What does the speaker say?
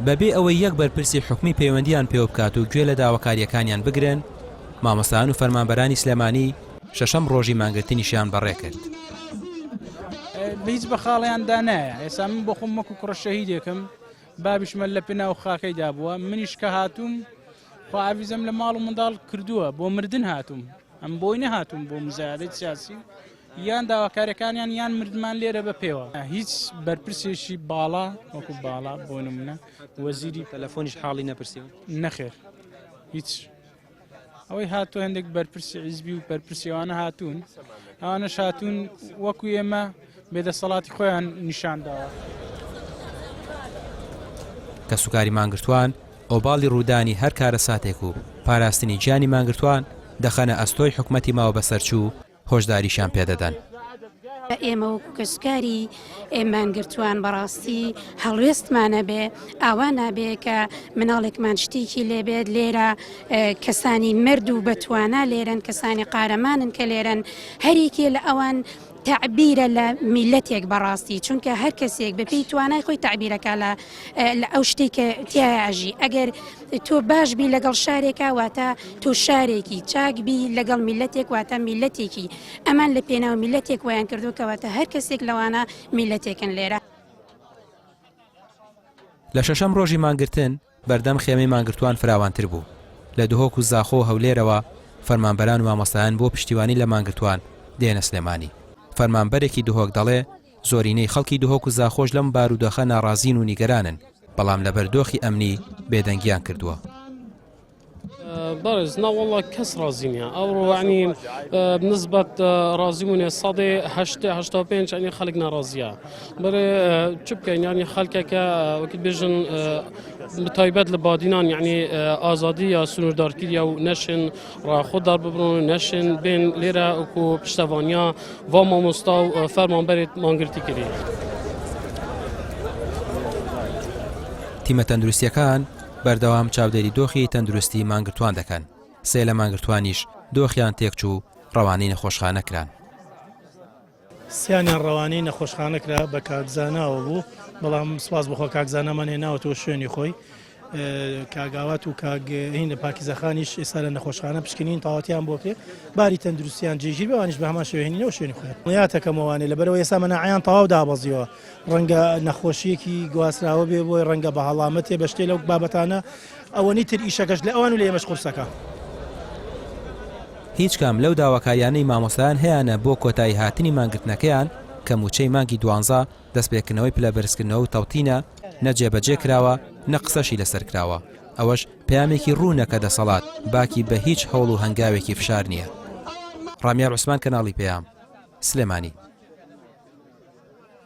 بەبێ ئەوەی یەک بەرپرسی حکومی پەیوەندیان پێوە بکات و گوێ لە داواکاریەکانیان بگرن، مامۆستایان و فەرمانبەرانی سلێمانی شەشەم ڕۆژی مانگرتنیشیان بەڕێ کرد. هیچ بە خاڵیاندا نایە. ئێستا من بۆ خۆم وەکو کوڕە شەهیدێکم، بابیشمە لە پێناو خاکەیدا بووە، منیش کە هاتووم خواویزەم لە ماڵ و منداڵ کردووە، بۆ مردن هاتووم، ئەم بۆی نەهاتووم بۆ مزایدەی سیاسی یان داواکاریەکانیان یان مردمان لێرە بە پێوە. هیچ بەرپرسێکی باڵا وەکو باڵا بۆ نمونە وەزیری تەلەفۆنیش حاڵی نەپرسیوە؟ نەخێر، هیچ. ئەوەی هاتووە هەندێک بەرپرسی حیزبی و بەرپرسیەوانە هاتوون، ئەوانەش هاتوون وەکو ئێمە بێدەسەڵاتی خۆیان نیشانداوە. کە سوکاری مانگرتوان ئۆباڵی ڕوودانی هەر کارە ساتێک و پاراستنی گیانی مانگرتوان دەخەنە ئەستۆی حکومەتی ماوە بەسەرچوو هۆشداریشان پێدەدەن. ئێمە وەکو کەسکاری مانگرتوان بەڕاستی هەڵوێستمانە بێ ئاوا نابێ کە مناڵێکمان شتێکی لێبێت لێرە کەسانی مرد و بەتوانە لێرن، کەسانی قارەمانن کە لێرن، هەریکێ لە ئەوان تعبیرە لە میلەتێک بەڕاستی، چونکە هەر کەسێک بە پێی توانای خۆی تعبیرەکە لە ئەو شتێکە تایەژی. ئەگەر تۆ باش بی لەگەڵ شارێکە واتە تۆ شارێکی، چاک بی لەگەڵ میلەتێک واتە میلەتێکی. ئەمان لە پێناو میلەتێک ویان کردو کەواتە هەر کەسێک لەوانە میلەتێکن لێرە. لە شەشەم ڕۆژی مانگرتن بەردەم خێمەی مانگرتوان فراوانتر بوو. لە دهۆک و زاخۆ هەولێرەوە فەرمانبەران و مامۆستایان بۆ پشتیوانی لە مانگرتوان دێنە سلێمانی. فەرمانبەرێکی دهۆک دەڵێ زۆرینەی خەڵکی دهۆک و زاخۆش لەم بارودۆخە ناڕازین و نیگەرانن، بەڵام لە بەردۆخی ئەمنی بێدەنگیان کردووە. بارز نا والله كس رازينيا او يعني بنسبه رازيموني صدي 85 يعني خلقنا رازيا بري تشبكن يعني خلقك وقت بيجن متايبات لبادينان يعني ازاديه سنورداركيا ونشن را خود دار ببرون نشن بين ليرا وكو بشتوانيا وما مستو فرمان بريت مانگرتي كري تیمە تەندروستیەکان بەردەوام چاودێری دۆخی تەندروستی مانگرتوان دەکەن. سێ لە مانگرتوانیش دۆخیان تێکچوو ڕەوانەی نەخۆشخانەکران. سیانیان ڕەوانەی نەخۆشخانەکرا بە کاکزاناوە بوو، بەڵام سواز بخۆ کاکزانەمان هێناوەتەوە شوێنی خۆی. کاگاوات و کاگهین لە پاکیزەخانیش ئێستا لە نەخۆشخانە پشکنین تاواتیان بۆ کرێ باری تەندروستیان جێژیر بەوانیش بە هەمان شێوهێنینەوە شوێنی خۆیان. وڵاتەکەمەوانێ لەبەرەوە ئێستا مەناعیان تەواو دابەزیەوە، ڕەنگە نەخۆشیەکی گواستراوە بێ بۆی ڕەنگە بە هەڵامەتێ بە شتێ لەو بابەتانە ئەوەنی تر ئیشەکەش لە ئەوان و لە ئێمەش قورسەکە. هیچ کام لەو داواکاریانەی مامۆستایان هەیەە بۆ کۆتایی هاتنی مانگرتنەکەیان کە موچەی مانگی 12 دەستپێکردنەوەی پلەبەرزکردنەوە و تەوتینە نەجێبەجێ کراوە نە قسەشی لەسەر کراوە. ئەوەش پەیامێکی ڕوونەکە دەسەڵات باکی بە هیچ هەوڵ و هەنگاوێکی فشار نییە. ڕامیار عوسمان، کەناڵی پەیام، سلێمانی.